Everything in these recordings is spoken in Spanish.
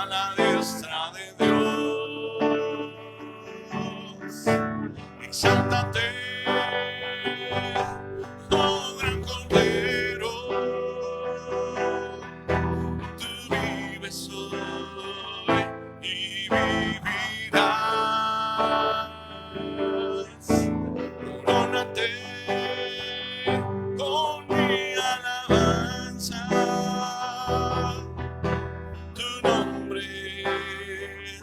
a la diestra de Dios. Exáltate, oh gran Cordero, tú vives hoy y vivirás. Corónate con mi alabanza. Tu nombre es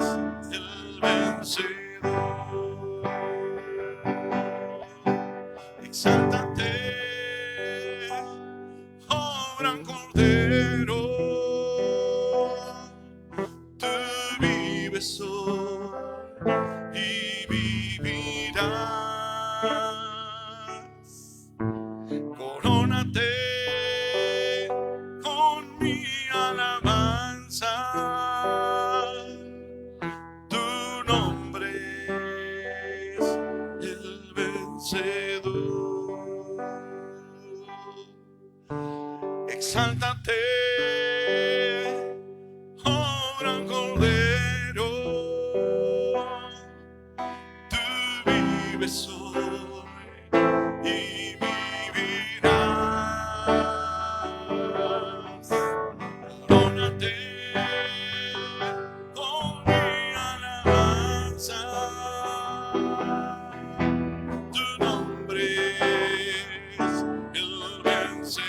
el vencedor. Exáltate, oh gran Cordero, tú vives hoy y vivirás. Corónate con mi alabanza. Tu nombre es el vencedor. Exáltate, oh gran Cordero, tú vives hoy y vivirás. Corónate con mi alabanza. Tu nombre es el vencedor.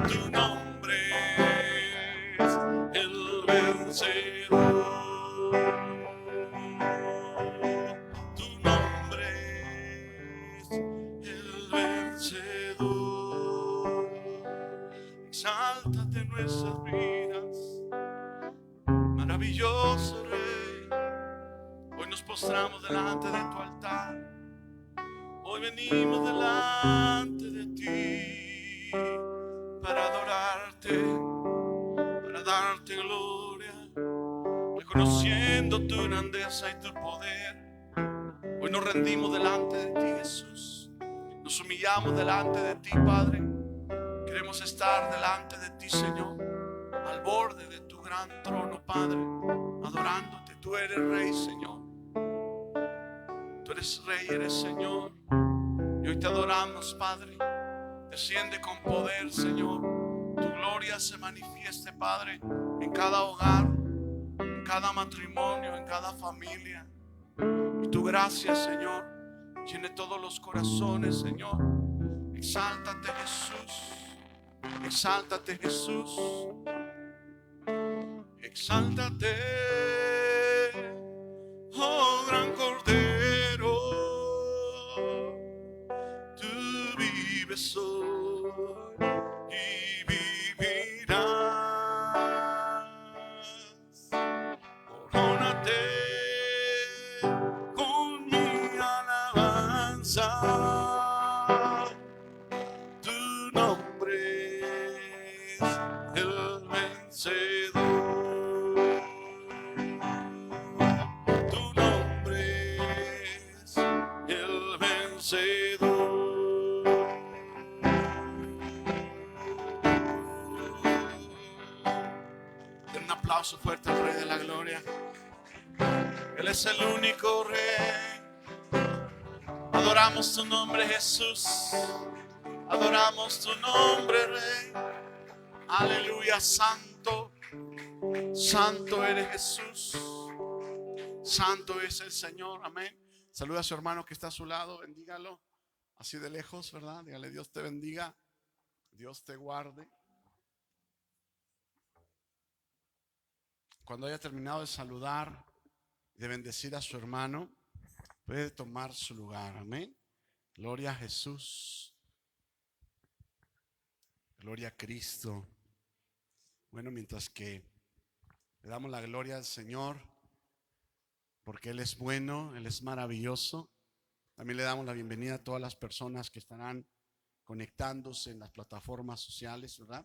Tu nombre es el vencedor. Tu nombre es el vencedor. Exáltate en nuestras vidas, maravilloso Rey. Hoy nos postramos delante de tu altar. Hoy venimos delante de ti para adorarte, para darte gloria, reconociendo tu grandeza y tu poder. Hoy nos rendimos delante de ti, Jesús. Nos humillamos delante de ti, Padre. Queremos estar delante de ti, Señor, al borde de tu gran trono, Padre, adorándote. Tú eres Rey, Señor. Tú eres Rey, eres Señor. Y hoy te adoramos, Padre. Desciende con poder, Señor. Tu gloria se manifieste, Padre, en cada hogar, en cada matrimonio, en cada familia. Y tu gracia, Señor, llene todos los corazones, Señor. Exáltate, Jesús. Exáltate, Jesús. Exáltate, oh gran Cordero, tú vives hoy y vivirás. Corónate con mi alabanza. Tu nombre es el vencedor. Tu nombre es el vencedor. Den un aplauso fuerte al Rey de la Gloria. Él es el único Rey. Adoramos tu nombre, Jesús. Adoramos tu nombre, Rey. Aleluya, santo. Santo eres Jesús. Santo es el Señor. Amén. Saluda a su hermano que está a su lado. Bendígalo. Así de lejos, ¿verdad? Dígale: Dios te bendiga. Dios te guarde. Cuando haya terminado de saludar y de bendecir a su hermano, puede tomar su lugar. Amén. Gloria a Jesús. Gloria a Cristo. Bueno, mientras que le damos la gloria al Señor, porque Él es bueno, Él es maravilloso, también le damos la bienvenida a todas las personas que estarán conectándose en las plataformas sociales, ¿verdad?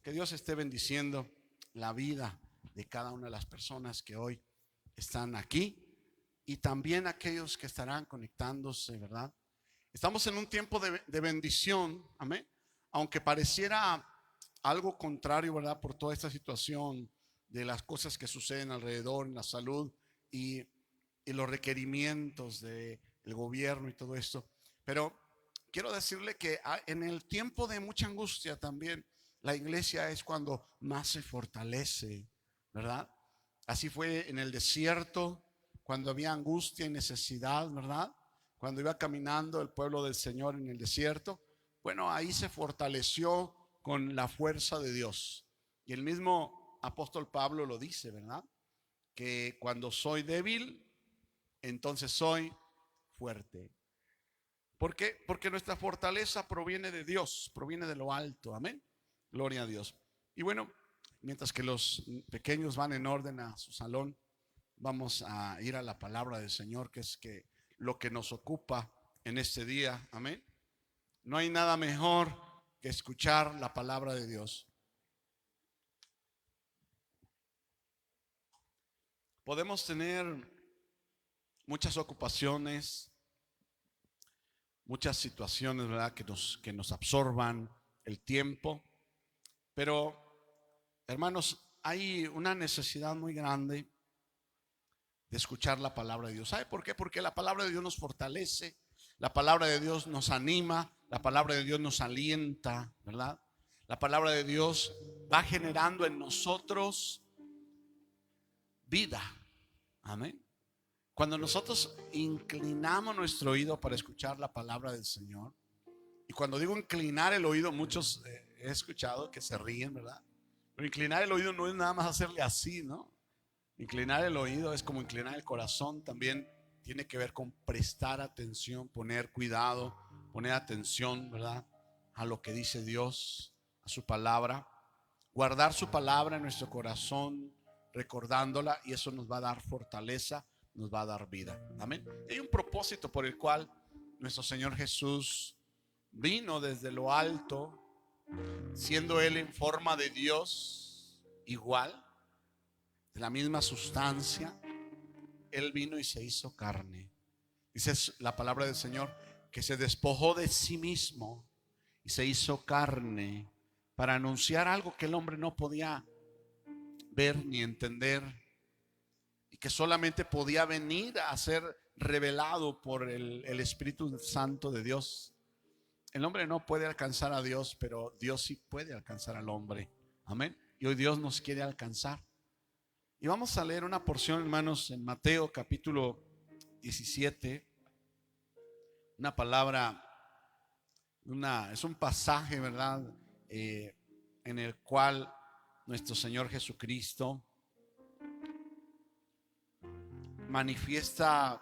Que Dios esté bendiciendo la vida de cada una de las personas que hoy están aquí y también aquellos que estarán conectándose, ¿verdad? Estamos en un tiempo de bendición, amén. Aunque pareciera algo contrario, ¿verdad? Por toda esta situación de las cosas que suceden alrededor en la salud y, y los requerimientos del gobierno y todo esto. Pero quiero decirle que en el tiempo de mucha angustia también la iglesia es cuando más se fortalece, ¿verdad? Así fue en el desierto, cuando había angustia y necesidad, ¿verdad? Cuando iba caminando el pueblo del Señor en el desierto, bueno, ahí se fortaleció con la fuerza de Dios. Y el mismo apóstol Pablo lo dice, ¿verdad? Que cuando soy débil, entonces soy fuerte. ¿Por qué? Porque nuestra fortaleza proviene de Dios, proviene de lo alto. Amén. Gloria a Dios. Y bueno, mientras que los pequeños van en orden a su salón, vamos a ir a la palabra del Señor, que es que lo que nos ocupa en este día. Amén. No hay nada mejor que escuchar la palabra de Dios. Podemos tener muchas ocupaciones, muchas situaciones, ¿verdad? Que nos absorban el tiempo. Pero, hermanos, hay una necesidad muy grande de escuchar la palabra de Dios. ¿Sabe por qué? Porque la palabra de Dios nos fortalece, la palabra de Dios nos anima, la palabra de Dios nos alienta, ¿verdad? La palabra de Dios va generando en nosotros vida. Amén. Cuando nosotros inclinamos nuestro oído para escuchar la palabra del Señor, y cuando digo inclinar el oído, muchos he escuchado que se ríen, ¿verdad? Pero inclinar el oído no es nada más hacerle así, ¿no? Inclinar el oído es como inclinar el corazón. También tiene que ver con prestar atención, poner cuidado, poner atención, ¿verdad? A lo que dice Dios, a su palabra. Guardar su palabra en nuestro corazón, recordándola, y eso nos va a dar fortaleza, nos va a dar vida. Amén. Hay un propósito por el cual nuestro Señor Jesús vino desde lo alto, siendo Él en forma de Dios igual, de la misma sustancia. Él vino y se hizo carne. Dice la palabra del Señor que se despojó de sí mismo y se hizo carne para anunciar algo que el hombre no podía ver ni entender, y que solamente podía venir a ser revelado por el Espíritu Santo de Dios. El hombre no puede alcanzar a Dios, pero Dios sí puede alcanzar al hombre. Amén. Y hoy Dios nos quiere alcanzar. Y vamos a leer una porción, hermanos, en Mateo capítulo 17. Una palabra, es un pasaje, ¿verdad? En el cual nuestro Señor Jesucristo manifiesta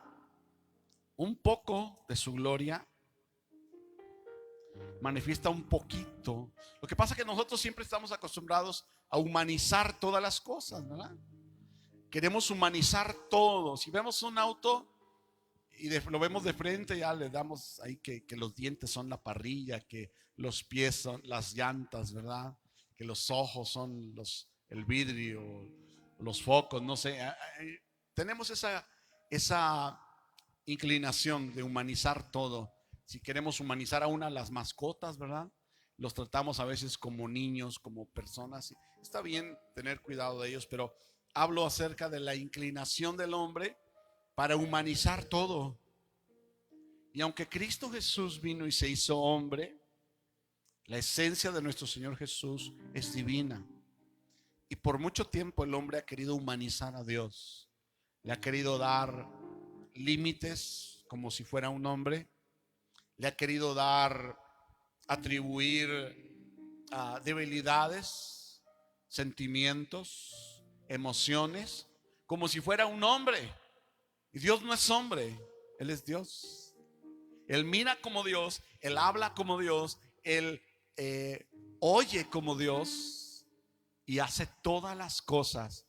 un poco de su gloria, manifiesta un poquito. Lo que pasa es que nosotros siempre estamos acostumbrados a humanizar todas las cosas, ¿verdad? Queremos humanizar todo. Si vemos un auto y lo vemos de frente, ya le damos ahí que los dientes son la parrilla, que los pies son las llantas, ¿verdad? Que los ojos son el vidrio, los focos, no sé. Tenemos esa inclinación de humanizar todo. Si queremos humanizar a las mascotas, ¿verdad? Los tratamos a veces como niños, como personas. Está bien tener cuidado de ellos, pero hablo acerca de la inclinación del hombre para humanizar todo. Y aunque Cristo Jesús vino y se hizo hombre, la esencia de nuestro Señor Jesús es divina. Y por mucho tiempo el hombre ha querido humanizar a Dios. Le ha querido dar límites como si fuera un hombre. Le ha querido atribuir debilidades, sentimientos, emociones, como si fuera un hombre. Y Dios no es hombre, Él es Dios. Él mira como Dios, Él habla como Dios, Él oye como Dios y hace todas las cosas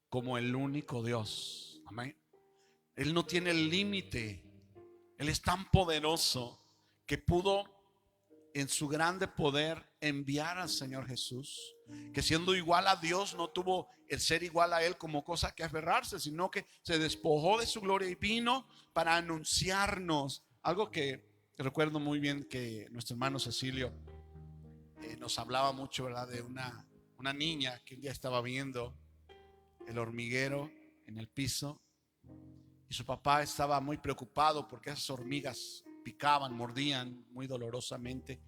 como el único Dios. Amén. Él no tiene límite. Él es tan poderoso que pudo en su grande poder enviar al Señor Jesús, que siendo igual a Dios no tuvo el ser igual a Él como cosa que aferrarse, sino que se despojó de su gloria y vino para anunciarnos algo que recuerdo muy bien que nuestro hermano Cecilio nos hablaba mucho, ¿verdad? De una niña que un día estaba viendo el hormiguero en el piso y su papá estaba muy preocupado porque esas hormigas picaban, mordían muy dolorosamente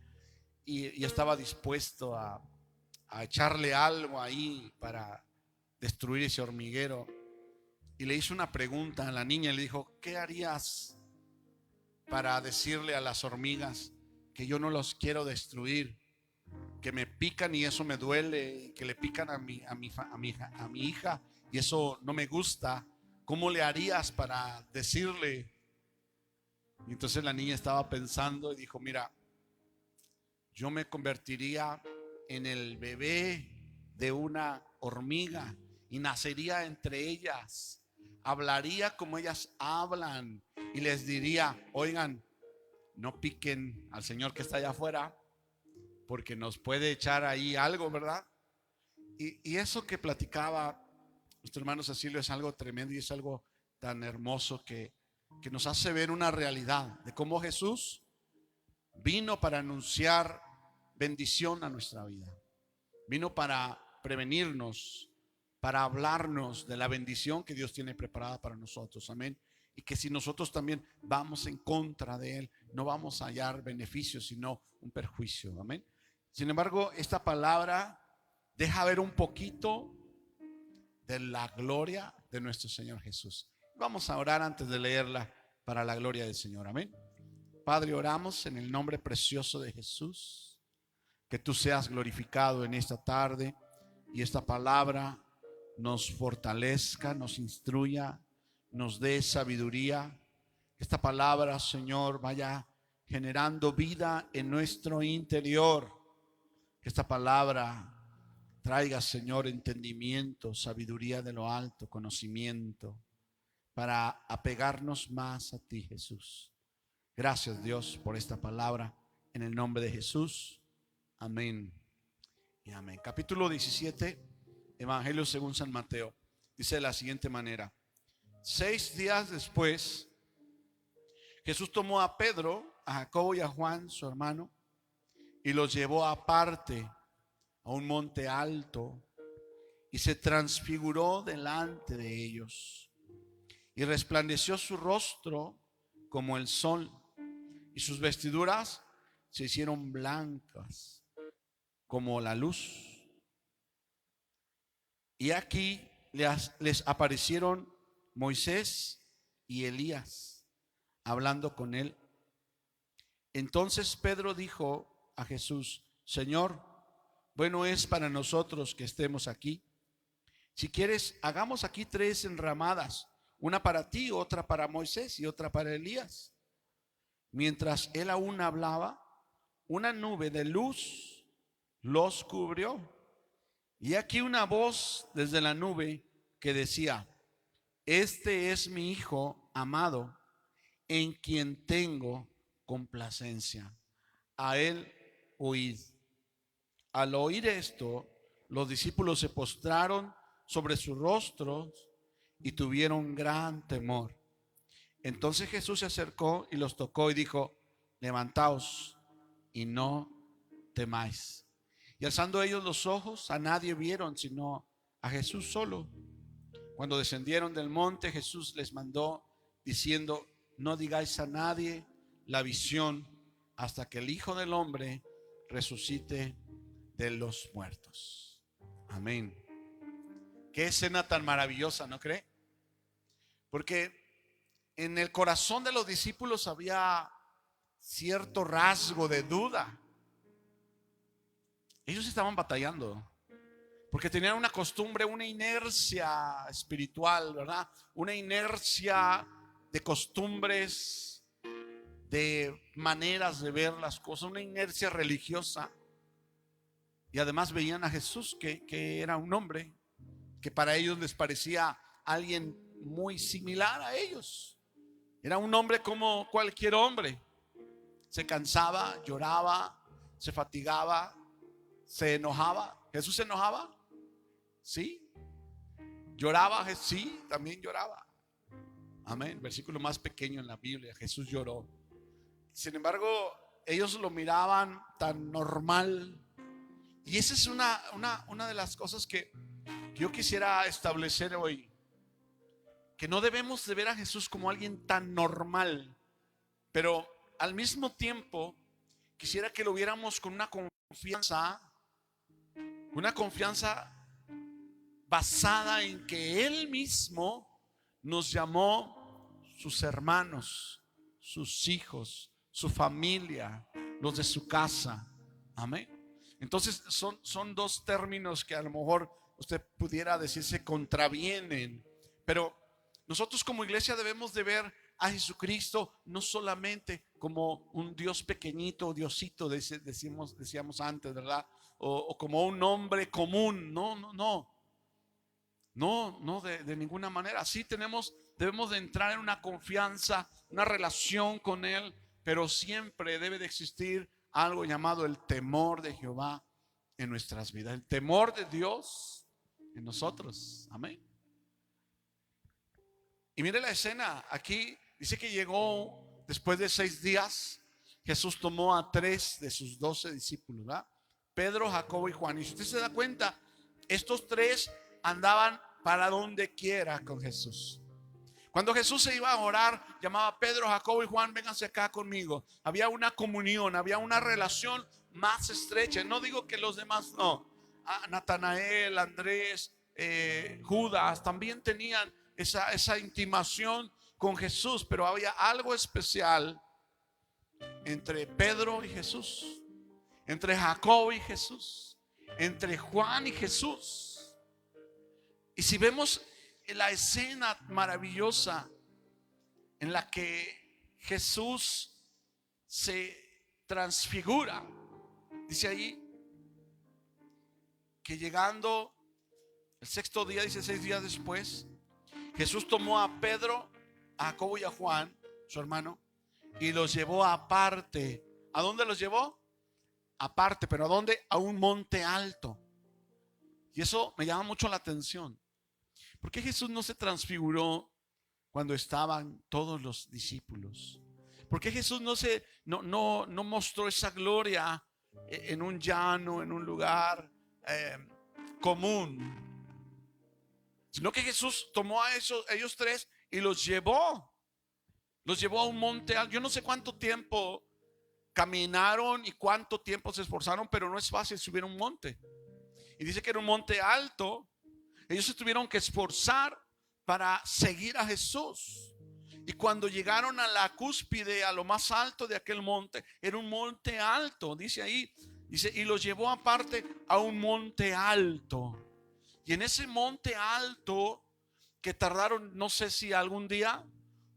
y estaba dispuesto a echarle algo ahí para destruir ese hormiguero. Y le hizo una pregunta a la niña y le dijo: ¿qué harías para decirle a las hormigas que yo no los quiero destruir, que me pican y eso me duele, que le pican a mi hija y eso no me gusta? ¿Cómo le harías para decirle? Y entonces la niña estaba pensando y dijo: mira, yo me convertiría en el bebé de una hormiga y nacería entre ellas, hablaría como ellas hablan y les diría: oigan, no piquen al señor que está allá afuera porque nos puede echar ahí algo, ¿verdad? Y eso que platicaba nuestro hermano Cecilio es algo tremendo y es algo tan hermoso que nos hace ver una realidad de cómo Jesús vino para anunciar bendición a nuestra vida. Vino para prevenirnos, para hablarnos de la bendición que Dios tiene preparada para nosotros. Amén. Y que si nosotros también vamos en contra de Él, no vamos a hallar beneficios, sino un perjuicio. Amén. Sin embargo, esta palabra deja ver un poquito de la gloria de nuestro Señor Jesús. Vamos a orar antes de leerla para la gloria del Señor. Amén. Padre, oramos en el nombre precioso de Jesús, que tú seas glorificado en esta tarde y esta palabra nos fortalezca, nos instruya, nos dé sabiduría. Que esta palabra, Señor, vaya generando vida en nuestro interior. Que esta palabra traiga, Señor, entendimiento, sabiduría de lo alto, conocimiento, para apegarnos más a ti, Jesús. Gracias, Dios, por esta palabra. En el nombre de Jesús. Amén y amén. Capítulo 17, Evangelio según San Mateo. Dice de la siguiente manera: 6 días después, Jesús tomó a Pedro, a Jacobo y a Juan, su hermano, y los llevó aparte a un monte alto y se transfiguró delante de ellos. Y resplandeció su rostro como el sol y sus vestiduras se hicieron blancas como la luz. Y aquí les aparecieron Moisés y Elías hablando con él. Entonces Pedro dijo a Jesús: Señor, bueno es para nosotros que estemos aquí. Si quieres, hagamos aquí 3 enramadas, una para ti, otra para Moisés y otra para Elías. Mientras él aún hablaba, una nube de luz los cubrió. Y aquí una voz desde la nube que decía: este es mi Hijo amado, en quien tengo complacencia. A él oíd. Al oír esto, los discípulos se postraron sobre sus rostros y tuvieron gran temor. Entonces Jesús se acercó y los tocó y dijo: levantaos y no temáis. Y alzando ellos los ojos, a nadie vieron sino a Jesús solo. Cuando descendieron del monte, Jesús les mandó diciendo: no digáis a nadie la visión hasta que el Hijo del Hombre resucite de los muertos. Amén. Qué escena tan maravillosa, ¿no cree? Porque en el corazón de los discípulos había cierto rasgo de duda. Ellos estaban batallando porque tenían una costumbre, una inercia espiritual, ¿verdad? Una inercia de costumbres, de maneras de ver las cosas, una inercia religiosa. Y además veían a Jesús que era un hombre que para ellos les parecía alguien muy similar a ellos. Era un hombre como cualquier hombre. Se cansaba, lloraba, se fatigaba, se enojaba. ¿Jesús se enojaba? Sí. ¿Lloraba? Sí, también lloraba. Amén. Versículo más pequeño en la Biblia: Jesús lloró. Sin embargo, ellos lo miraban tan normal, Y esa es una de las cosas que yo quisiera establecer hoy. Que no debemos de ver a Jesús como alguien tan normal, pero al mismo tiempo quisiera que lo viéramos con una confianza basada en que Él mismo nos llamó sus hermanos, sus hijos, su familia, los de su casa. Amén. Entonces son dos términos que a lo mejor usted pudiera decir se contravienen, pero nosotros como iglesia debemos de ver a Jesucristo no solamente como un Dios pequeñito, Diosito, decíamos antes, ¿verdad? O como un hombre común. No, de ninguna manera. Así debemos de entrar en una confianza, una relación con Él, pero siempre debe de existir algo llamado el temor de Jehová en nuestras vidas, el temor de Dios en nosotros. Amén. Y mire la escena, aquí dice que llegó después de 6 días, Jesús tomó a 3 de sus 12 discípulos, ¿verdad? Pedro, Jacobo y Juan. Y si usted se da cuenta, estos 3 andaban para donde quiera con Jesús. Cuando Jesús se iba a orar, llamaba a Pedro, Jacobo y Juan, vénganse acá conmigo. Había una comunión, había una relación más estrecha. No digo que los demás no. Natanael, Andrés, Judas también tenían esa intimación con Jesús, pero había algo especial entre Pedro y Jesús, entre Jacobo y Jesús, entre Juan y Jesús. Y si vemos la escena maravillosa en la que Jesús se transfigura, dice ahí que llegando el 6.º día, dice 6 días después, Jesús tomó a Pedro, a Jacobo y a Juan, su hermano, y los llevó aparte. ¿A dónde los llevó? Aparte, pero ¿a dónde? A un monte alto. Y eso me llama mucho la atención. ¿Por qué Jesús no se transfiguró cuando estaban todos los discípulos? ¿Por qué Jesús no mostró esa gloria en un llano, en un lugar común? Sino que Jesús tomó a ellos 3 y los llevó a un monte alto. Yo no sé cuánto tiempo caminaron y cuánto tiempo se esforzaron, pero no es fácil subir un monte. Y dice que era un monte alto. Ellos se tuvieron que esforzar para seguir a Jesús. Y cuando llegaron a la cúspide, a lo más alto de aquel monte, era un monte alto, dice ahí, y los llevó aparte a un monte alto. Y en ese monte alto, que tardaron, no sé si algún día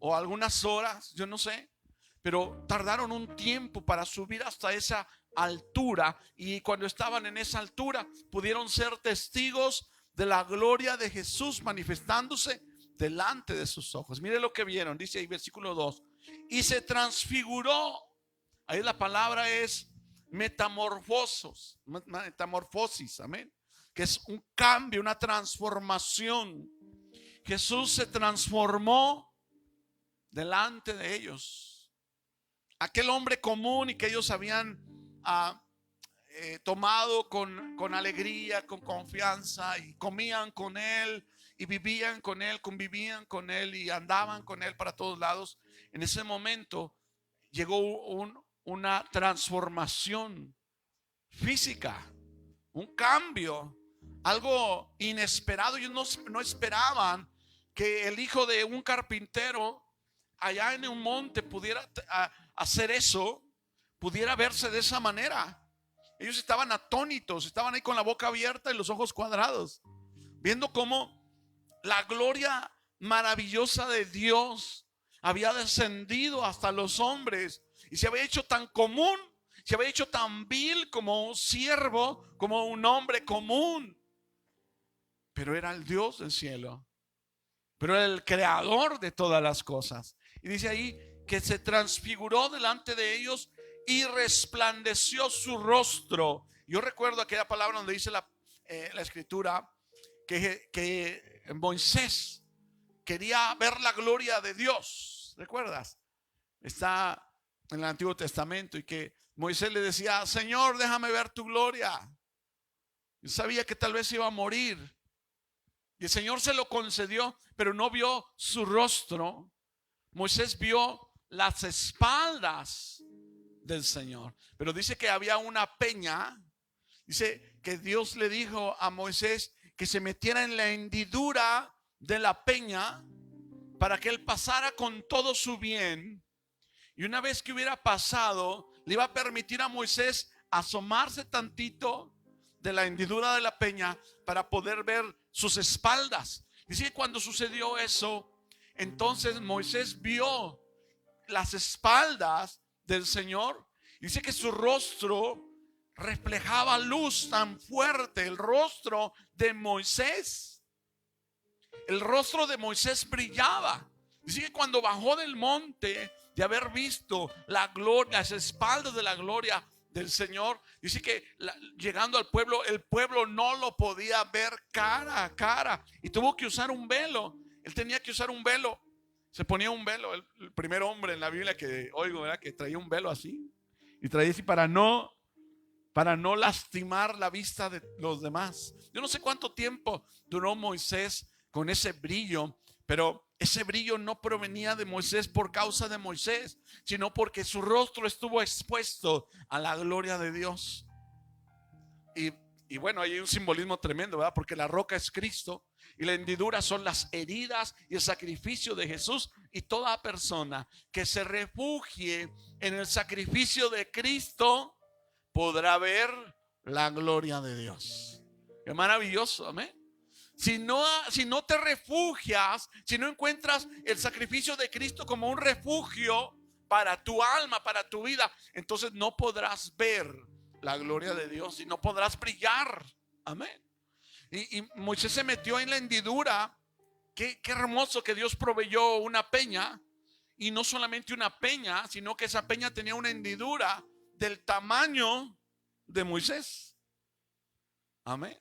o algunas horas, yo no sé, pero tardaron un tiempo para subir hasta esa altura. Y cuando estaban en esa altura, pudieron ser testigos de la gloria de Jesús manifestándose delante de sus ojos. Mire lo que vieron, dice ahí versículo 2. Y se transfiguró. Ahí la palabra es metamorfosis, amén. Que es un cambio, una transformación. Jesús se transformó delante de ellos. Aquel hombre común y que ellos habían tomado con alegría, con confianza, y comían con él y vivían con él, convivían con él y andaban con él para todos lados. En ese momento llegó una transformación física, un cambio, algo inesperado. Ellos no esperaban que el hijo de un carpintero allá en un monte pudiera hacer eso, pudiera verse de esa manera. Ellos estaban atónitos, estaban ahí con la boca abierta y los ojos cuadrados, viendo cómo la gloria maravillosa de Dios había descendido hasta los hombres y se había hecho tan común, se había hecho tan vil como un siervo, como un hombre común. Pero era el Dios del cielo, pero era el creador de todas las cosas. Y dice ahí que se transfiguró delante de ellos y resplandeció su rostro. Yo recuerdo aquella palabra donde dice la escritura que Moisés quería ver la gloria de Dios. ¿Recuerdas? Está en el Antiguo Testamento, y que Moisés le decía: Señor, déjame ver tu gloria. Él sabía que tal vez iba a morir. Y el Señor se lo concedió, pero no vio su rostro. Moisés vio las espaldas del Señor. Pero dice que había una peña. Dice que Dios le dijo a Moisés que se metiera en la hendidura de la peña para que él pasara con todo su bien. Y una vez que hubiera pasado, le iba a permitir a Moisés asomarse tantito de la hendidura de la peña para poder ver sus espaldas. Dice que cuando sucedió eso, entonces Moisés vio las espaldas del Señor. Dice que su rostro reflejaba luz tan fuerte. El rostro de Moisés, el rostro de Moisés brillaba. Dice que cuando bajó del monte, de haber visto la gloria, las espaldas de la gloria del Señor, dice que llegando al pueblo, el pueblo no lo podía ver cara a cara y tuvo que usar un velo. Él tenía que usar un velo. Se ponía un velo. El primer hombre en la Biblia que oigo, ¿verdad?, que traía un velo así, y traía así para no lastimar la vista de los demás. Yo no sé cuánto tiempo duró Moisés con ese brillo, pero ese brillo no provenía de Moisés por causa de Moisés, sino porque su rostro estuvo expuesto a la gloria de Dios. Y bueno, hay un simbolismo tremendo, ¿verdad? Porque la roca es Cristo y la hendidura son las heridas y el sacrificio de Jesús. Y toda persona que se refugie en el sacrificio de Cristo podrá ver la gloria de Dios. Qué maravilloso, amén. Si no te refugias, si no encuentras el sacrificio de Cristo como un refugio para tu alma, para tu vida, entonces no podrás ver la gloria de Dios y no podrás brillar. Amén. Y Moisés se metió en la hendidura. Qué hermoso que Dios proveyó una peña. Y no solamente una peña, sino que esa peña tenía una hendidura del tamaño de Moisés. Amén.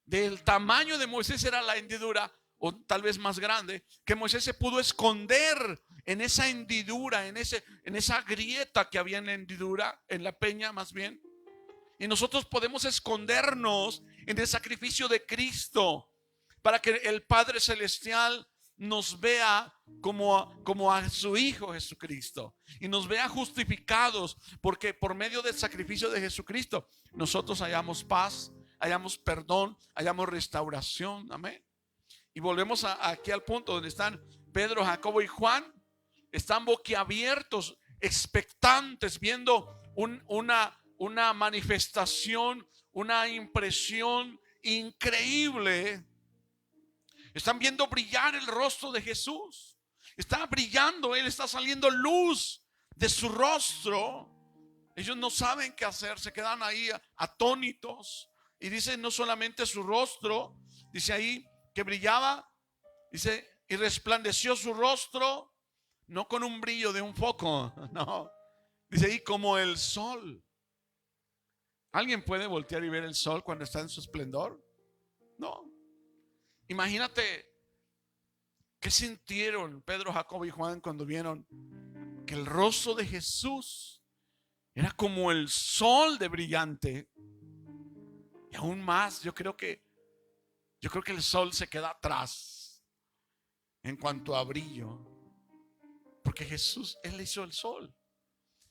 Del tamaño de Moisés era la hendidura, o tal vez más grande, que Moisés se pudo esconder en esa hendidura, en esa grieta que había en la hendidura, en la peña más bien. Y nosotros podemos escondernos en el sacrificio de Cristo para que el Padre Celestial nos vea como a su Hijo Jesucristo y nos vea justificados, porque por medio del sacrificio de Jesucristo nosotros hallamos paz, hallamos perdón, hallamos restauración. Amén. Y volvemos aquí al punto donde están Pedro, Jacobo y Juan. Están boquiabiertos, expectantes, viendo una manifestación, una impresión increíble. Están viendo brillar el rostro de Jesús. Está brillando, Él está saliendo luz de su rostro. Ellos no saben qué hacer, se quedan ahí atónitos. Y dice no solamente su rostro, dice ahí que brillaba, dice, y resplandeció su rostro, no con un brillo de un foco, no, dice ahí como el sol. ¿Alguien puede voltear y ver el sol cuando está en su esplendor? No. Imagínate qué sintieron Pedro, Jacobo y Juan cuando vieron que el rostro de Jesús era como el sol de brillante. Y aún más, yo creo que el sol se queda atrás en cuanto a brillo, porque Jesús, Él hizo el sol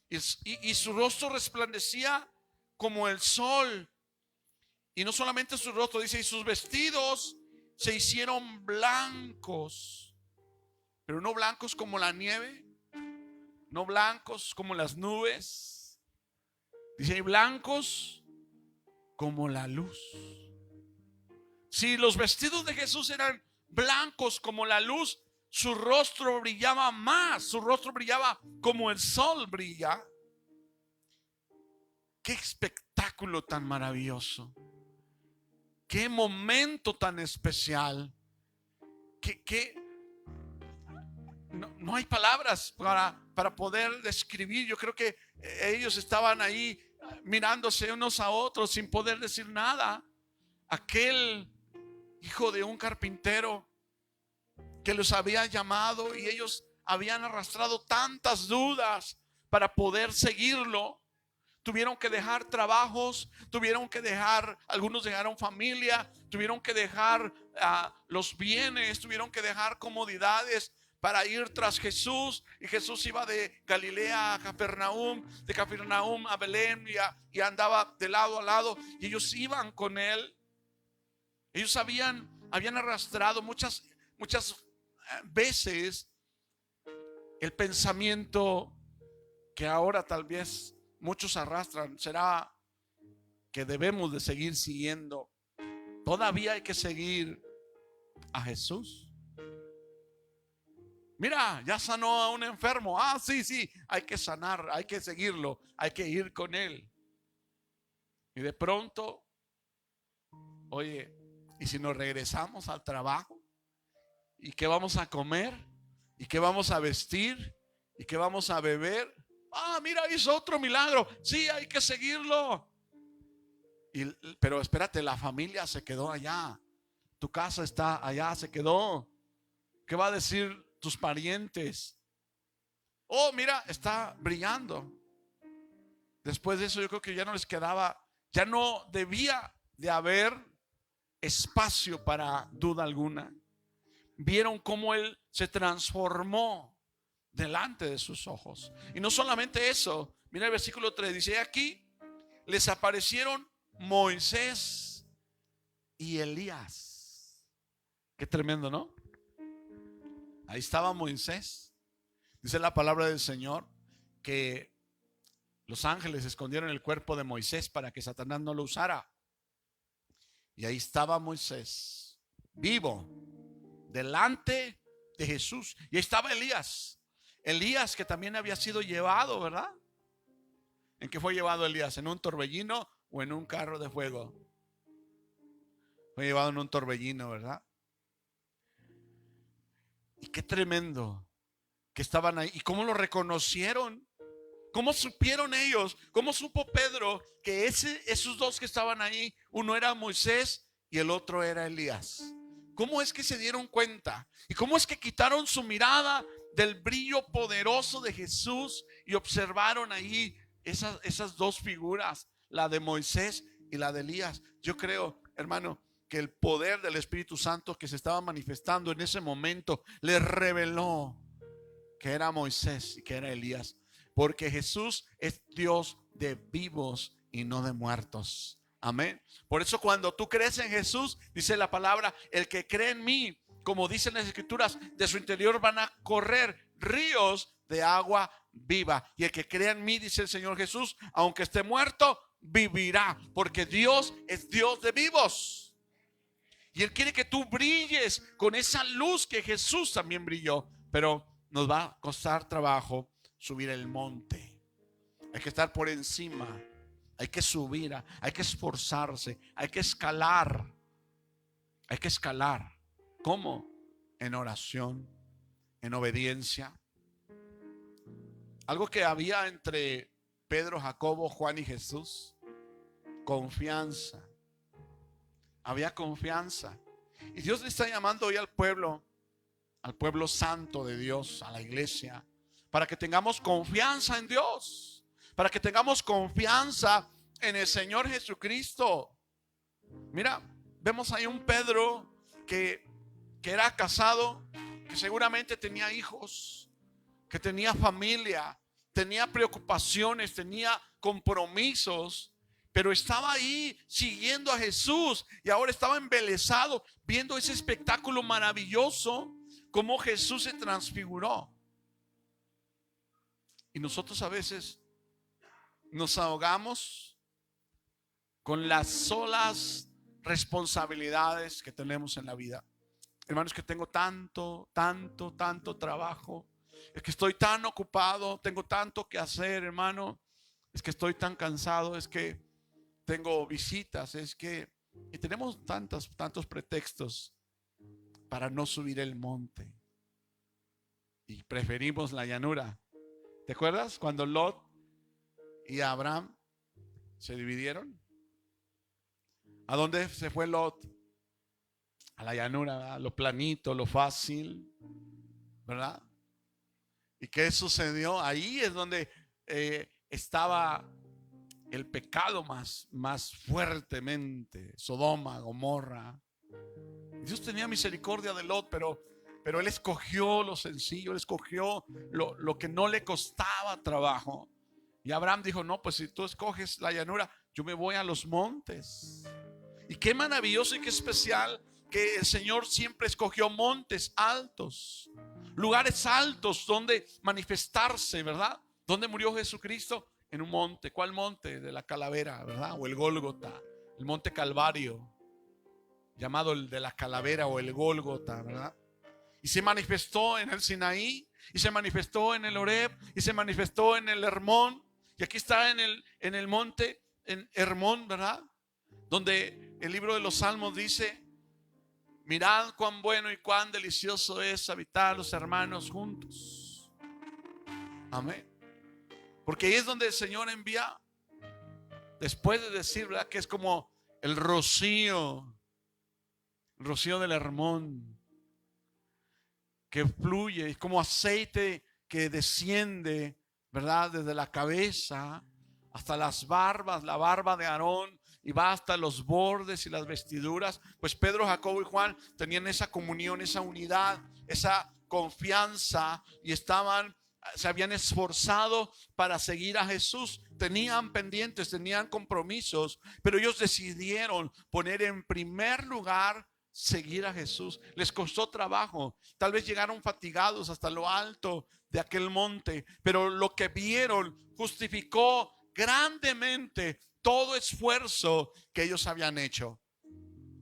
y su rostro resplandecía como el sol. Y no solamente su rostro, dice, y sus vestidos se hicieron blancos, pero no blancos como la nieve, no blancos como las nubes, dice, y blancos como la luz. Si los vestidos de Jesús eran blancos como la luz, su rostro brillaba más, su rostro brillaba como el sol brilla. Qué espectáculo tan maravilloso, qué momento tan especial, no hay palabras para poder describir. Yo creo que ellos estaban ahí mirándose unos a otros sin poder decir nada. Aquel hijo de un carpintero que los había llamado, y ellos habían arrastrado tantas dudas para poder seguirlo, tuvieron que dejar trabajos, algunos dejaron familia, tuvieron que dejar los bienes, tuvieron que dejar comodidades para ir tras Jesús. Y Jesús iba de Galilea a Capernaum, de Capernaum a Belén, y andaba de lado a lado, y ellos iban con él. Ellos habían arrastrado muchas veces el pensamiento que ahora tal vez muchos arrastran. Será que debemos de seguir siguiendo. Todavía hay que seguir a Jesús. Mira, ya sanó a un enfermo. Sí, hay que sanar, hay que seguirlo, hay que ir con él. Y de pronto, oye, ¿y si nos regresamos al trabajo? ¿Y qué vamos a comer? ¿Y qué vamos a vestir? ¿Y qué vamos a beber? Mira, hizo otro milagro. Sí, hay que seguirlo. Pero espérate, la familia se quedó allá. Tu casa está allá, se quedó. ¿Qué va a decir tus parientes? Mira, está brillando. Después de eso yo creo que ya no les quedaba, ya no debía de haber espacio para duda alguna. Vieron cómo él se transformó delante de sus ojos. Y no solamente eso, mira el versículo 3, dice: aquí les aparecieron Moisés y Elías. Qué tremendo, ¿no? Ahí estaba Moisés. Dice la palabra del Señor que los ángeles escondieron el cuerpo de Moisés para que Satanás no lo usara. Y ahí estaba Moisés, vivo, delante de Jesús. Y ahí estaba Elías. Elías, que también había sido llevado, ¿verdad? ¿En qué fue llevado Elías? ¿En un torbellino o en un carro de fuego? Fue llevado en un torbellino, ¿verdad? Y qué tremendo que estaban ahí. ¿Y cómo lo reconocieron? ¿Cómo supieron ellos? ¿Cómo supo Pedro que esos dos que estaban ahí, uno era Moisés y el otro era Elías? ¿Cómo es que se dieron cuenta? ¿Y cómo es que quitaron su mirada del brillo poderoso de Jesús y observaron ahí esas dos figuras, la de Moisés y la de Elías? Yo creo, hermano, que el poder del Espíritu Santo que se estaba manifestando en ese momento les reveló que era Moisés y que era Elías. Porque Jesús es Dios de vivos y no de muertos. Amén. Por eso cuando tú crees en Jesús, dice la palabra: el que cree en mí, como dicen las escrituras, de su interior van a correr ríos de agua viva. Y el que cree en mí, dice el Señor Jesús, aunque esté muerto, vivirá. Porque Dios es Dios de vivos. Y Él quiere que tú brilles con esa luz que Jesús también brilló. Pero nos va a costar trabajo subir el monte. Hay que estar por encima. Hay que subir, hay que esforzarse, hay que escalar. Hay que escalar. ¿Cómo? En oración, en obediencia. Algo que había entre Pedro, Jacobo, Juan y Jesús: confianza. Había confianza. Y Dios le está llamando hoy al pueblo santo de Dios, a la iglesia, para que tengamos confianza en Dios, para que tengamos confianza en el Señor Jesucristo. Mira, vemos ahí un Pedro que era casado, que seguramente tenía hijos, que tenía familia, tenía preocupaciones, tenía compromisos, pero estaba ahí siguiendo a Jesús y ahora estaba embelesado viendo ese espectáculo maravilloso, cómo Jesús se transfiguró. Y nosotros a veces nos ahogamos con las solas responsabilidades que tenemos en la vida. Hermanos, que tengo tanto trabajo, es que estoy tan ocupado, tengo tanto que hacer, hermano, es que estoy tan cansado, es que tengo visitas, y tenemos tantos pretextos para no subir el monte y preferimos la llanura. ¿Te acuerdas cuando Lot y Abraham se dividieron? ¿A dónde se fue Lot? A la llanura, ¿verdad? Lo planito, lo fácil, ¿verdad? ¿Y qué sucedió? Ahí es donde estaba el pecado más fuertemente. Sodoma, Gomorra. Dios tenía misericordia de Lot, pero él escogió lo sencillo, él escogió lo que no le costaba trabajo. Y Abraham dijo: no, pues si tú escoges la llanura, yo me voy a los montes. Y qué maravilloso y qué especial que el Señor siempre escogió montes altos, lugares altos donde manifestarse, ¿verdad? ¿Dónde murió Jesucristo? En un monte. ¿Cuál monte? De la calavera, ¿verdad? O el Gólgota, el monte Calvario, llamado el de la calavera o el Gólgota, ¿verdad? Y se manifestó en el Sinaí, y se manifestó en el Horeb, y se manifestó en el Hermón. Y aquí está en el monte, en Hermón, ¿verdad? Donde el libro de los Salmos dice: mirad cuán bueno y cuán delicioso es habitar los hermanos juntos. Amén. Porque ahí es donde el Señor envía, después de decir, ¿verdad?, que es como el rocío del Hermón, que fluye, es como aceite que desciende, ¿verdad?, desde la cabeza hasta las barbas, la barba de Aarón, y va hasta los bordes y las vestiduras. Pues Pedro, Jacobo y Juan tenían esa comunión, esa unidad, esa confianza, y se habían esforzado para seguir a Jesús. Tenían pendientes, tenían compromisos, pero ellos decidieron poner en primer lugar seguir a Jesús. Les costó trabajo, tal vez llegaron fatigados hasta lo alto de aquel monte, pero lo que vieron justificó grandemente todo esfuerzo que ellos habían hecho.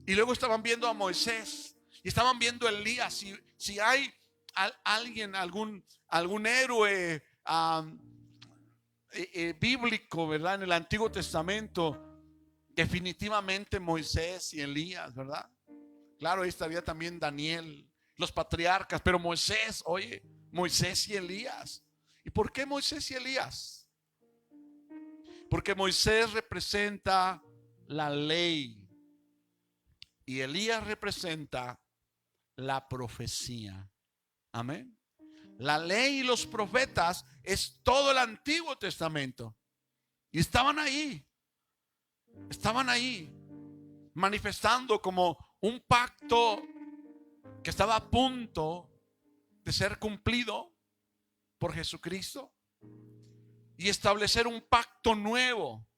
Y luego estaban viendo a Moisés y estaban viendo a Elías. Si hay alguien, algún héroe bíblico, ¿verdad?, en el Antiguo Testamento, definitivamente Moisés y Elías, ¿verdad? Claro, ahí estaría también Daniel, los patriarcas, pero Moisés y Elías. ¿Y por qué Moisés y Elías? Porque Moisés representa la ley y Elías representa la profecía. Amén. La ley y los profetas es todo el Antiguo Testamento. Y estaban ahí manifestando como un pacto que estaba a punto de ser cumplido por Jesucristo, y establecer un pacto nuevo,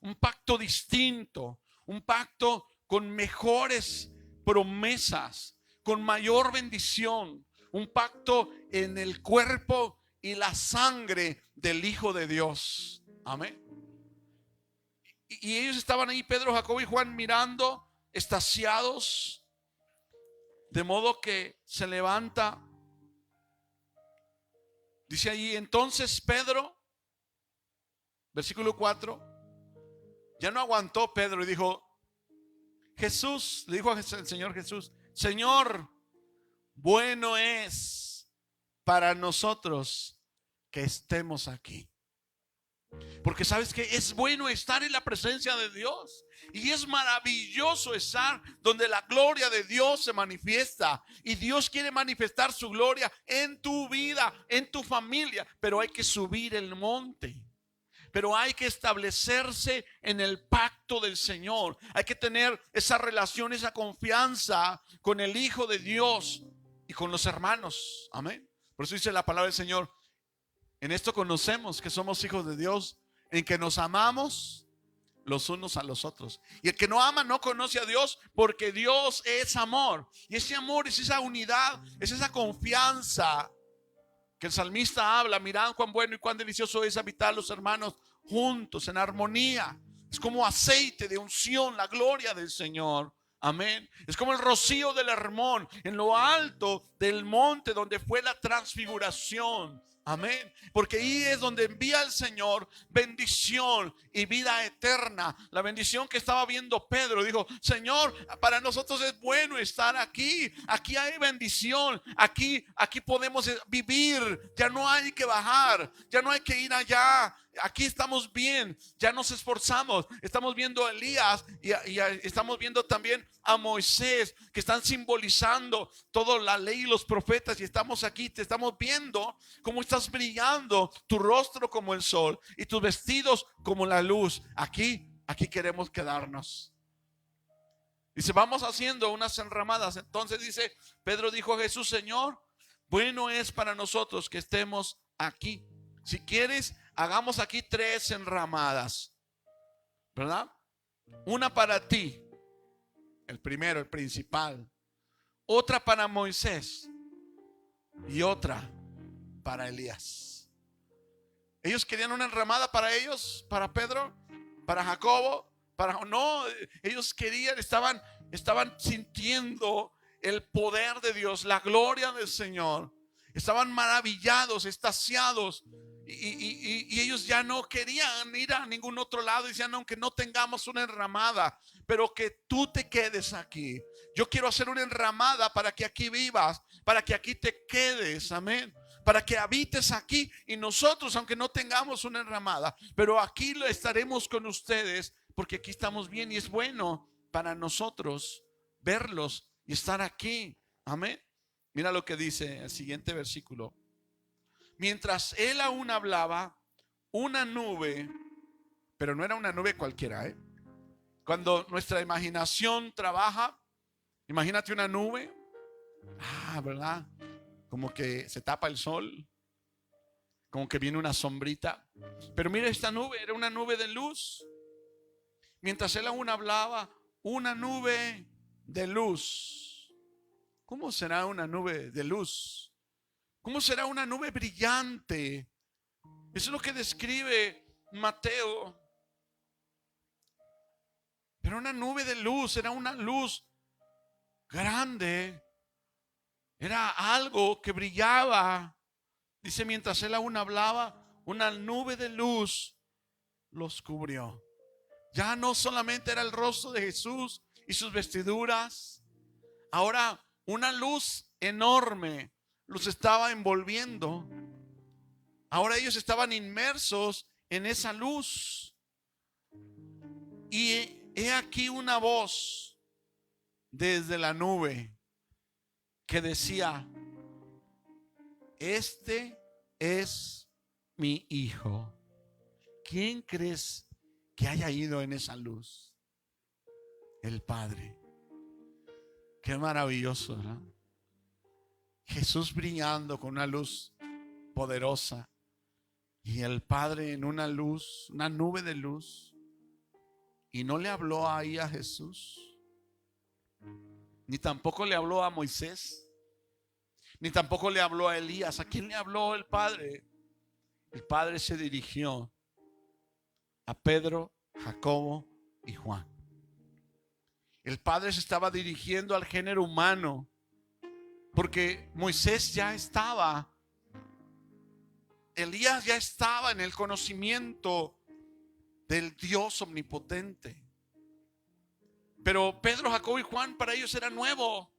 un pacto distinto, un pacto con mejores promesas, con mayor bendición, un pacto en el cuerpo y la sangre del Hijo de Dios. Amén. Y ellos estaban ahí, Pedro, Jacobo y Juan, mirando, extasiados, de modo que se levanta. Dice allí: entonces Pedro, versículo 4, ya no aguantó Pedro y dijo: Jesús, le dijo al Señor Jesús: Señor, bueno es para nosotros que estemos aquí. Porque sabes que es bueno estar en la presencia de Dios, y es maravilloso estar donde la gloria de Dios se manifiesta. Y Dios quiere manifestar su gloria en tu vida, en tu familia, pero hay que subir el monte. Pero hay que establecerse en el pacto del Señor. Hay que tener esa relación, esa confianza con el Hijo de Dios y con los hermanos. Amén. Por eso dice la palabra del Señor: en esto conocemos que somos hijos de Dios, en que nos amamos los unos a los otros. Y el que no ama no conoce a Dios, porque Dios es amor. Y ese amor es esa unidad, es esa confianza que el salmista habla: mirad cuán bueno y cuán delicioso es habitar los hermanos juntos en armonía. Es como aceite de unción, la gloria del Señor. Amén. Es como el rocío del Hermón en lo alto del monte donde fue la transfiguración. Amén. Porque ahí es donde envía el Señor bendición y vida eterna. La bendición que estaba viendo Pedro, dijo: Señor, para nosotros es bueno estar aquí. Aquí hay bendición. Aquí podemos vivir. Ya no hay que bajar. Ya no hay que ir allá aquí estamos bien, ya nos esforzamos. Estamos viendo a Elías y estamos viendo también a Moisés, que están simbolizando toda la ley y los profetas. Y estamos aquí, te estamos viendo cómo estás brillando, tu rostro como el sol y tus vestidos como la luz. Aquí queremos quedarnos. Dice, vamos haciendo unas enramadas. Entonces dice, Pedro dijo a Jesús: Señor, bueno es para nosotros que estemos aquí. Si quieres, hagamos aquí 3 enramadas, ¿verdad? Una para ti, el primero, el principal. Otra para Moisés y otra para Elías. Ellos querían una enramada para ellos, para Pedro, para Jacobo, no, ellos querían, estaban sintiendo el poder de Dios, la gloria del Señor. Estaban maravillados, extasiados. Y ellos ya no querían ir a ningún otro lado. Decían, aunque no tengamos una enramada, pero que tú te quedes aquí. Yo quiero hacer una enramada para que aquí vivas, para que aquí te quedes, amén, para que habites aquí. Y nosotros, aunque no tengamos una enramada, pero aquí lo estaremos con ustedes, porque aquí estamos bien y es bueno para nosotros verlos y estar aquí, amén. Mira lo que dice el siguiente versículo. Mientras él aún hablaba, una nube, pero no era una nube cualquiera, Cuando nuestra imaginación trabaja, imagínate una nube, ¿verdad? Como que se tapa el sol, como que viene una sombrita. Pero mira, esta nube era una nube de luz. Mientras él aún hablaba, una nube de luz. ¿Cómo será una nube de luz? ¿Cómo será una nube brillante? Eso es lo que describe Mateo. Pero una nube de luz, era una luz grande. Era algo que brillaba. Dice, mientras él aún hablaba, una nube de luz los cubrió. Ya no solamente era el rostro de Jesús y sus vestiduras. Ahora una luz enorme los estaba envolviendo. Ahora ellos estaban inmersos en esa luz. Y he aquí una voz desde la nube que decía: este es mi hijo. ¿Quién crees que haya ido en esa luz? El Padre. Qué maravilloso, ¿verdad? Jesús brillando con una luz poderosa y el Padre en una luz, una nube de luz. Y no le habló ahí a Jesús, ni tampoco le habló a Moisés, ni tampoco le habló a Elías. ¿A quién le habló el Padre? El Padre se dirigió a Pedro, Jacobo y Juan. El Padre se estaba dirigiendo al género humano, porque Moisés ya estaba, Elías ya estaba en el conocimiento del Dios omnipotente. Pero Pedro, Jacobo y Juan, para ellos era nuevo.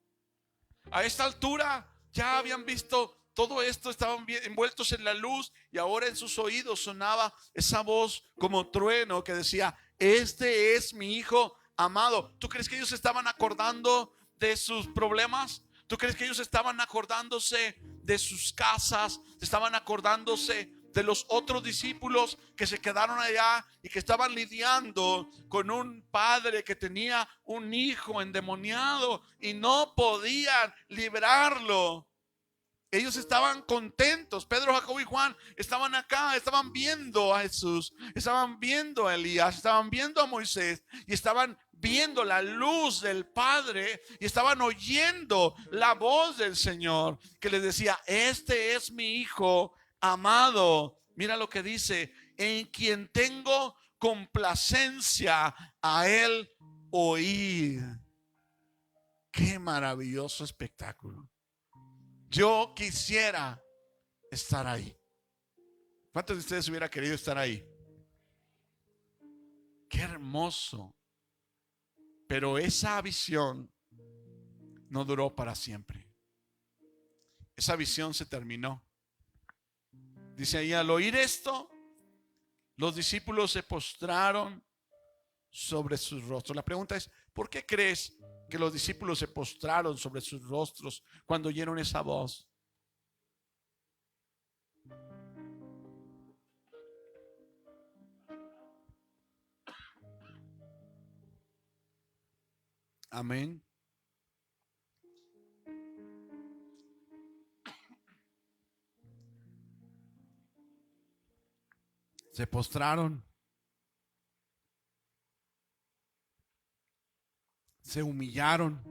A esta altura ya habían visto todo esto, estaban envueltos en la luz, y ahora en sus oídos sonaba esa voz como trueno que decía: este es mi hijo amado. ¿Tú crees que ellos estaban acordando de sus problemas? ¿Tú crees que ellos estaban acordándose de sus casas? ¿Estaban acordándose de los otros discípulos que se quedaron allá y que estaban lidiando con un padre que tenía un hijo endemoniado y no podían librarlo? Ellos estaban contentos. Pedro, Jacobo y Juan estaban acá, estaban viendo a Jesús, estaban viendo a Elías, estaban viendo a Moisés y estaban viendo la luz del Padre y estaban oyendo la voz del Señor que les decía: este es mi hijo amado. Mira lo que dice: en quien tengo complacencia, a él oír. Qué maravilloso espectáculo. Yo quisiera estar ahí. ¿Cuántos de ustedes hubiera querido estar ahí? Qué hermoso. Pero esa visión no duró para siempre. Esa visión se terminó. Dice ahí: al oír esto, Los discípulos se postraron sobre sus rostros. La pregunta es, ¿por qué crees que los discípulos se postraron sobre sus rostros cuando oyeron esa voz? Amén. Se postraron. Se humillaron.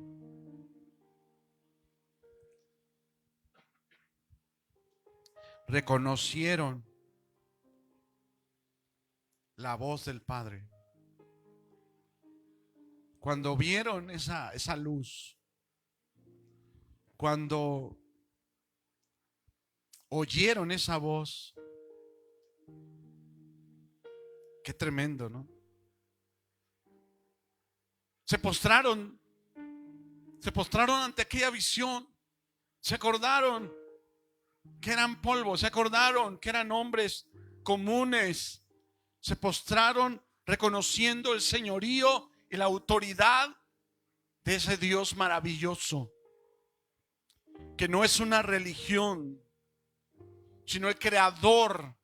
Reconocieron la voz del Padre. Cuando vieron esa luz, cuando oyeron esa voz, qué tremendo, ¿no? Se postraron ante aquella visión, se acordaron que eran polvo, se acordaron que eran hombres comunes, se postraron reconociendo el señorío y la autoridad de ese Dios maravilloso, que no es una religión, sino el creador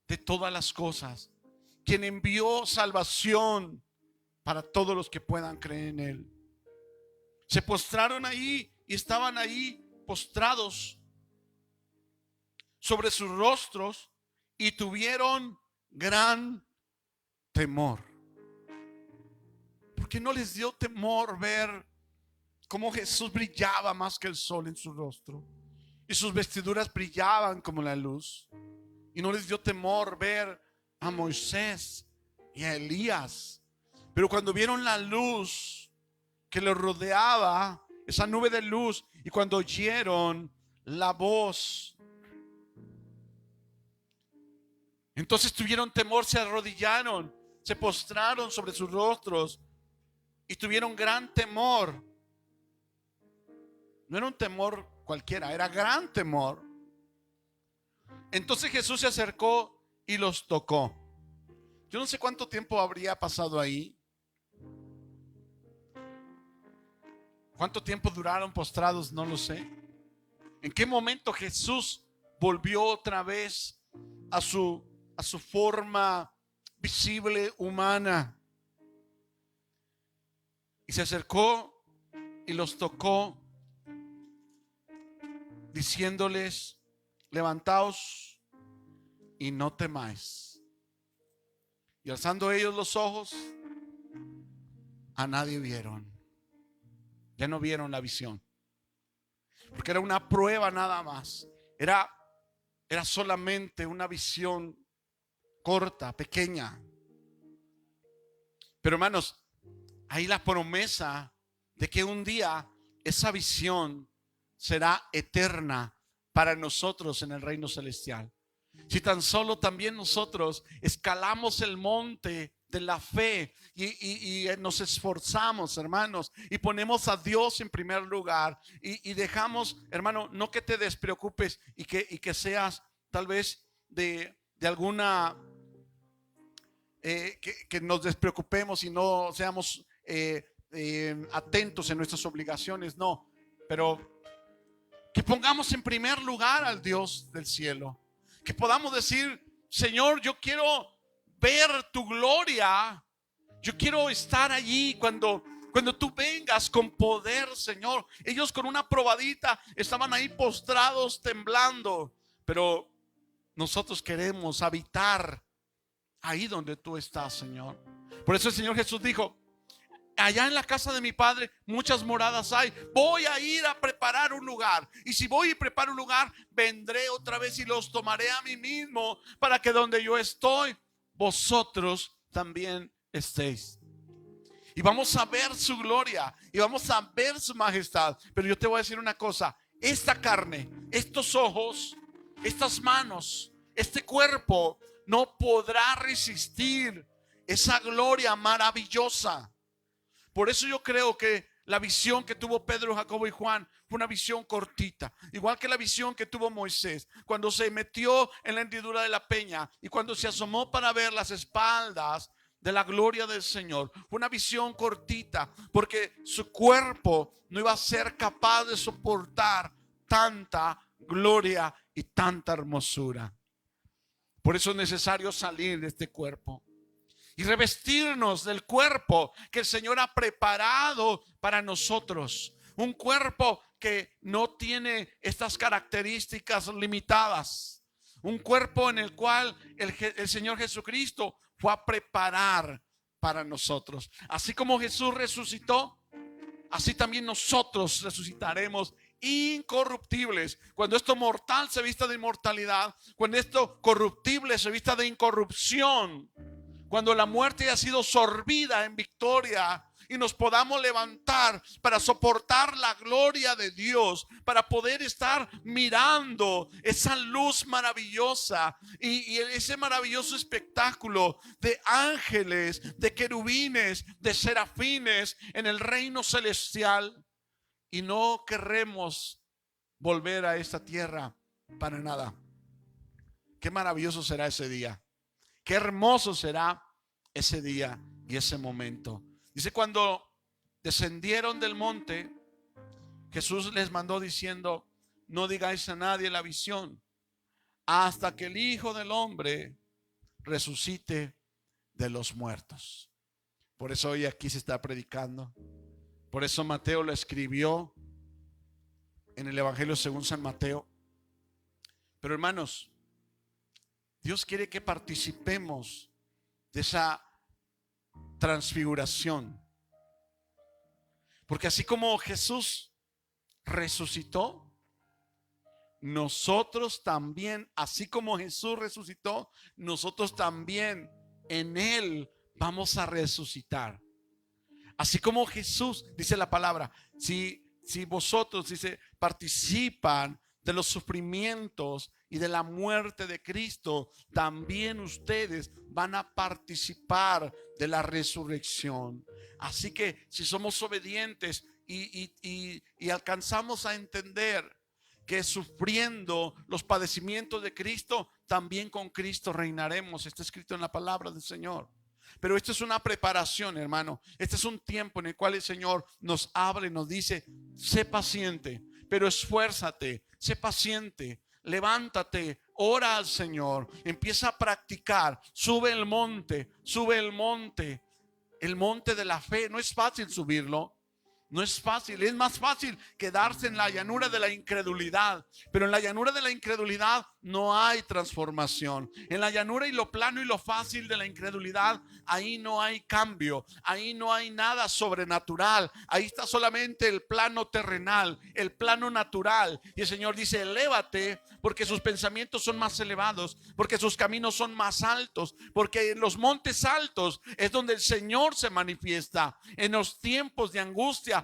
de todas las cosas, quien envió salvación para todos los que puedan creer en Él. Se postraron ahí y estaban ahí postrados sobre sus rostros y tuvieron gran temor. Porque no les dio temor ver cómo Jesús brillaba más que el sol en su rostro y sus vestiduras brillaban como la luz. Y no les dio temor ver a Moisés y a Elías. Pero cuando vieron la luz que los rodeaba, esa nube de luz, y cuando oyeron la voz, entonces tuvieron temor, se arrodillaron, se postraron sobre sus rostros y tuvieron gran temor. No era un temor cualquiera, era gran temor. Entonces Jesús se acercó y los tocó. Yo no sé cuánto tiempo habría pasado ahí. ¿Cuánto tiempo duraron postrados? No lo sé. ¿En qué momento Jesús volvió otra vez a su forma visible humana? Y se acercó y los tocó, diciéndoles: levantaos y no temáis. Y alzando ellos los ojos, a nadie vieron. Ya no vieron la visión, porque era una prueba nada más. Era solamente una visión corta, pequeña. Pero hermanos, hay la promesa de que un día esa visión será eterna para nosotros en el reino celestial. Si tan solo también nosotros escalamos el monte de la fe y nos esforzamos, hermanos, y ponemos a Dios en primer lugar y dejamos, hermano, no que te despreocupes y que seas tal vez de alguna que nos despreocupemos y no seamos atentos en nuestras obligaciones, no, pero que pongamos en primer lugar al Dios del cielo, que podamos decir: Señor, yo quiero ver tu gloria, yo quiero estar allí cuando tú vengas con poder, Señor. Ellos con una probadita estaban ahí postrados, temblando, pero nosotros queremos habitar ahí donde tú estás, Señor. Por eso el Señor Jesús dijo: allá en la casa de mi Padre muchas moradas hay. Voy a ir a preparar un lugar. Y si voy y preparo un lugar, vendré otra vez y los tomaré a mí mismo, para que donde yo estoy, vosotros también estéis. Y vamos a ver su gloria y vamos a ver su majestad. Pero yo te voy a decir una cosa: esta carne, estos ojos, estas manos, este cuerpo no podrá resistir esa gloria maravillosa. Por eso yo creo que La visión que tuvo Pedro, Jacobo y Juan fue una visión cortita, igual que la visión que tuvo Moisés cuando se metió en la hendidura de la peña y cuando se asomó para ver las espaldas de la gloria del Señor. Fue una visión cortita porque su cuerpo no iba a ser capaz de soportar tanta gloria y tanta hermosura. Por eso es necesario salir de este cuerpo y revestirnos del cuerpo que el Señor ha preparado para nosotros. Un cuerpo que no tiene estas características limitadas. Un cuerpo en el cual el Señor Jesucristo fue a preparar para nosotros. Así como Jesús resucitó, así también nosotros resucitaremos incorruptibles. Cuando esto mortal se vista de inmortalidad, cuando esto corruptible se vista de incorrupción, cuando la muerte ha sido sorbida en victoria y nos podamos levantar para soportar la gloria de Dios, para poder estar mirando esa luz maravillosa y ese maravilloso espectáculo de ángeles, de querubines, de serafines en el reino celestial. Y no queremos volver a esta tierra para nada. Qué maravilloso será ese día. Qué hermoso será ese día y ese momento. Dice, cuando descendieron del monte, Jesús les mandó diciendo: no digáis a nadie la visión hasta que el Hijo del Hombre resucite de los muertos. Por eso hoy aquí se está predicando. Por eso Mateo lo escribió en el Evangelio según San Mateo. Pero hermanos, Dios quiere que participemos de esa transfiguración. Porque así como Jesús resucitó, nosotros también, así como Jesús resucitó, nosotros también en Él vamos a resucitar. Así como Jesús, dice la palabra, si vosotros, dice, participan de los sufrimientos y de la muerte de Cristo, también ustedes van a participar de la resurrección. Así que si somos obedientes y alcanzamos a entender que sufriendo los padecimientos de Cristo, también con Cristo reinaremos. Está escrito en la palabra del Señor. Pero esto es una preparación, hermano. Este es un tiempo en el cual el Señor nos habla y nos dice: sé paciente, pero esfuérzate, sé paciente, levántate, ora al Señor, empieza a practicar, sube el monte, el monte de la fe. No es fácil subirlo. No es fácil, es más fácil quedarse en la llanura de la incredulidad. Pero en la llanura de la incredulidad no hay transformación. En la llanura y lo plano y lo fácil de la incredulidad, ahí no hay cambio, ahí no hay nada sobrenatural. Ahí está solamente el plano terrenal, el plano natural. Y el Señor dice: elévate, porque sus pensamientos son más elevados, porque sus caminos son más altos, porque en los montes altos es donde el Señor se manifiesta. En los tiempos de angustia,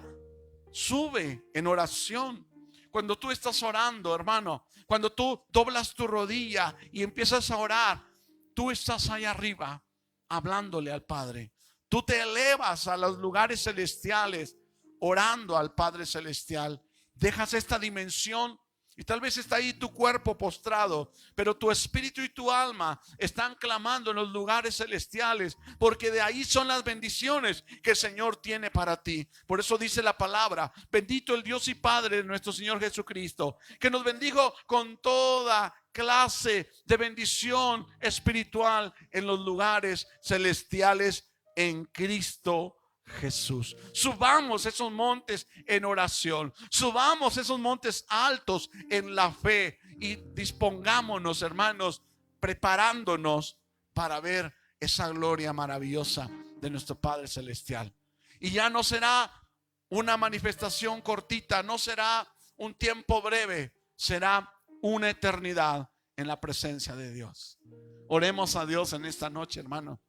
sube en oración. Cuando tú estás orando, hermano, cuando tú doblas tu rodilla y empiezas a orar, tú estás ahí arriba hablándole al Padre. Tú te elevas a los lugares celestiales orando al Padre celestial. Dejas esta dimensión y tal vez está ahí tu cuerpo postrado, pero tu espíritu y tu alma están clamando en los lugares celestiales, porque de ahí son las bendiciones que el Señor tiene para ti. Por eso dice la palabra: bendito el Dios y Padre de nuestro Señor Jesucristo, que nos bendijo con toda clase de bendición espiritual en los lugares celestiales en Cristo Jesús. Subamos esos montes en oración, subamos esos montes altos en la fe y dispongámonos, hermanos, preparándonos para ver esa gloria maravillosa de nuestro Padre celestial. Y ya no será una manifestación cortita, no será un tiempo breve, será una eternidad en la presencia de Dios. Oremos a Dios en esta noche, hermano,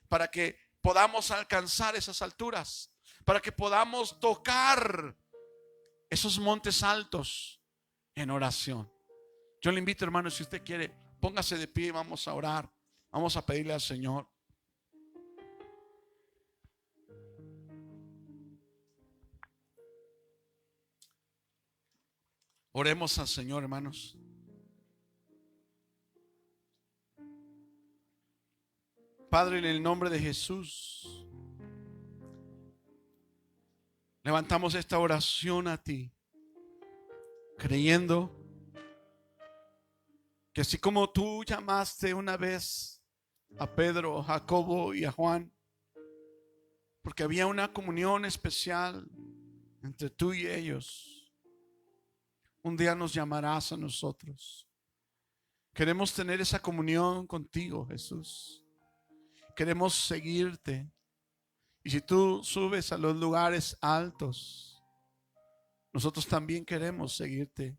para que podamos alcanzar esas alturas, para que podamos tocar esos montes altos en oración. Yo le invito, hermano, si usted quiere, póngase de pie y vamos a orar. Vamos a pedirle al Señor. Oremos al Señor, hermanos. Padre, en el nombre de Jesús, levantamos esta oración a ti, creyendo que así como tú llamaste una vez a Pedro, a Jacobo y a Juan, porque había una comunión especial entre tú y ellos, un día nos llamarás a nosotros. Queremos tener esa comunión contigo, Jesús. Queremos seguirte. Y si tú subes a los lugares altos, nosotros también queremos seguirte.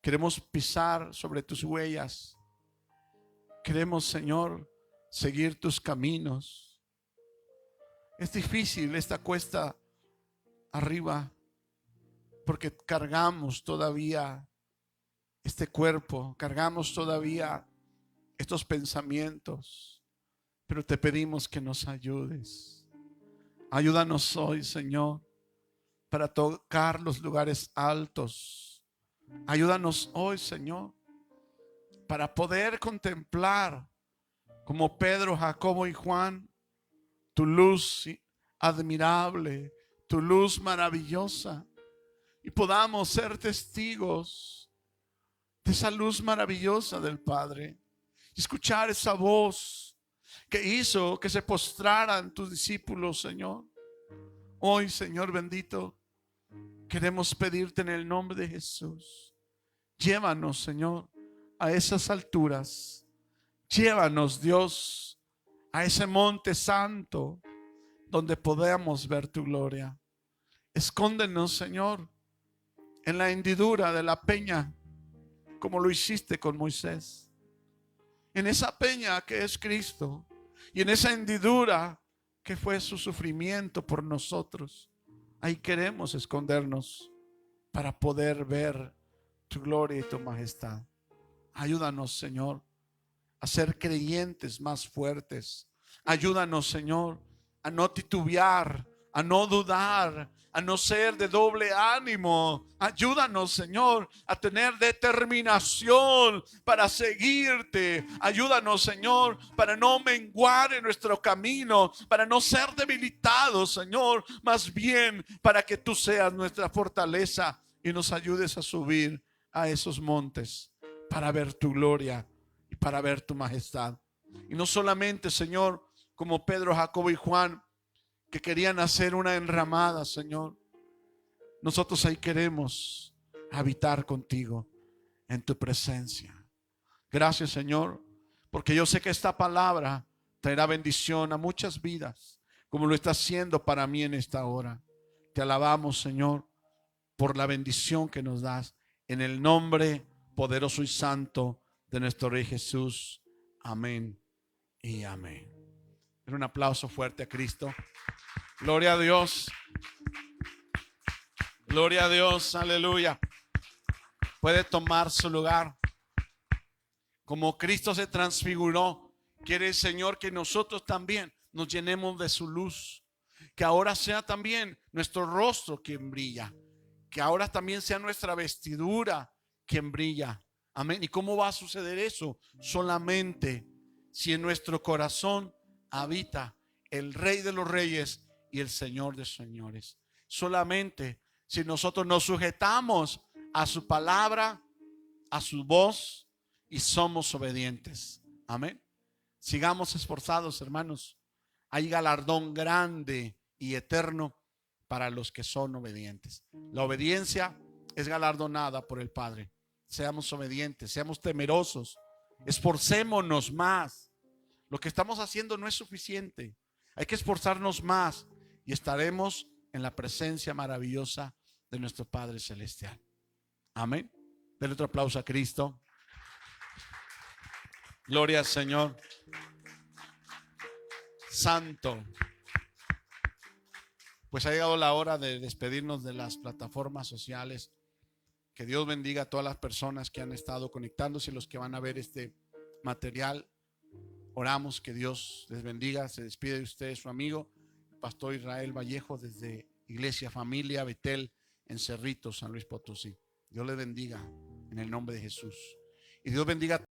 Queremos pisar sobre tus huellas. Queremos, Señor, seguir tus caminos. Es difícil esta cuesta arriba porque cargamos todavía este cuerpo, cargamos todavía estos pensamientos, pero te pedimos que nos ayudes. Ayúdanos hoy, Señor, para tocar los lugares altos. Ayúdanos hoy, Señor, para poder contemplar como Pedro, Jacobo y Juan, tu luz admirable, tu luz maravillosa, y podamos ser testigos de esa luz maravillosa del Padre. Escuchar esa voz que hizo que se postraran tus discípulos, Señor. Hoy, Señor bendito, queremos pedirte en el nombre de Jesús. Llévanos, Señor, a esas alturas. Llévanos, Dios, a ese monte santo donde podamos ver tu gloria. Escóndenos, Señor, en la hendidura de la peña, como lo hiciste con Moisés. En esa peña que es Cristo, y en esa hendidura que fue su sufrimiento por nosotros. Ahí queremos escondernos para poder ver tu gloria y tu majestad. Ayúdanos, Señor, a ser creyentes más fuertes. Ayúdanos, Señor, a no titubear, a no dudar, a no ser de doble ánimo. Ayúdanos, Señor, a tener determinación para seguirte. Ayúdanos, Señor, para no menguar en nuestro camino, para no ser debilitados, Señor, más bien para que tú seas nuestra fortaleza y nos ayudes a subir a esos montes para ver tu gloria y para ver tu majestad. Y no solamente, Señor, como Pedro, Jacobo y Juan, que querían hacer una enramada, Señor. Nosotros ahí queremos habitar contigo en tu presencia. Gracias, Señor, porque yo sé que esta palabra traerá bendición a muchas vidas, como lo está haciendo para mí en esta hora. Te alabamos, Señor, por la bendición que nos das, en el nombre poderoso y santo de nuestro Rey Jesús. Amén y amén. Un aplauso fuerte a Cristo. Gloria a Dios. Gloria a Dios. Aleluya. Puede tomar su lugar. Como Cristo se transfiguró, quiere el Señor que nosotros también nos llenemos de su luz. Que ahora sea también nuestro rostro quien brilla. Que ahora también sea nuestra vestidura quien brilla. Amén. ¿Y cómo va a suceder eso? Solamente si en nuestro corazón habita el Rey de los Reyes y el Señor de señores. Solamente si nosotros nos sujetamos a su palabra, a su voz y somos obedientes. Amén. Sigamos esforzados, hermanos. Hay galardón grande y eterno para los que son obedientes. La obediencia es galardonada por el Padre. Seamos obedientes, seamos temerosos, esforcémonos más. Lo que estamos haciendo no es suficiente. Hay que esforzarnos más y estaremos en la presencia maravillosa de nuestro Padre Celestial. Amén. Denle otro aplauso a Cristo. Gloria al Señor. Santo. Pues ha llegado la hora de despedirnos de las plataformas sociales. Que Dios bendiga a todas las personas que han estado conectándose y los que van a ver este material. Oramos que Dios les bendiga. Se despide de ustedes su amigo, el pastor Israel Vallejo, desde Iglesia Familia Betel en Cerritos, San Luis Potosí. Dios le bendiga en el nombre de Jesús. Y Dios bendiga